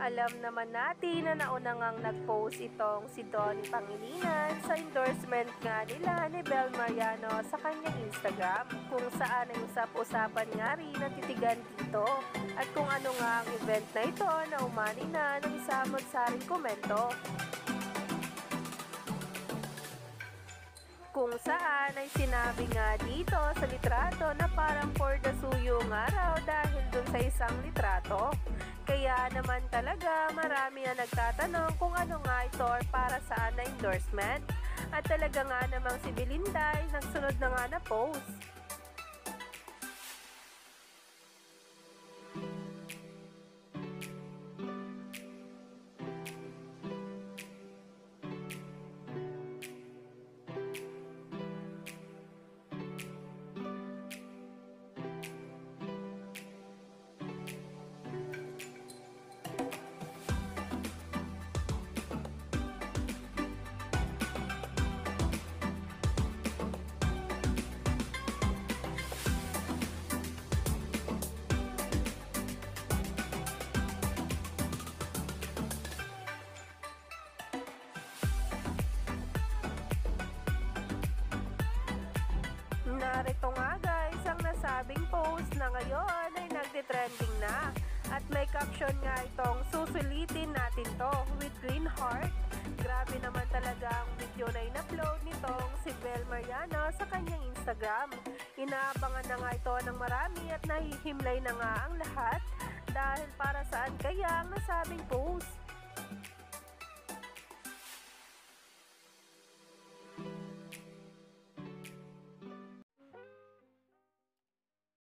Alam naman natin na nauna ngang nag-post itong si Donnie Pangilinan sa endorsement nga nila ni Bel Mariano sa kanyang Instagram, kung saan ay usap-usapan nga rin ang titigan dito at kung ano nga ang event na ito na umani na ng samot-saring komento. Kung saan ay sinabi nga dito sa litrato na parang for the suyo nga raw dahil dun sa isang litrato. Kaya naman talaga marami na nagtatanong kung ano nga ito or para saan na endorsement. At talaga nga namang si Belinda ay nagsunod na nga na post. Narito nga guys ang nasabing post na ngayon ay nagtitrending na at may caption nga itong susulitin natin to with green heart. Grabe naman talaga ang video na in-upload nitong si Bel Mariano sa kanyang Instagram. Inaabangan na nga ito ng marami at nahihimlay na nga ang lahat dahil para saan kaya ang nasabing post.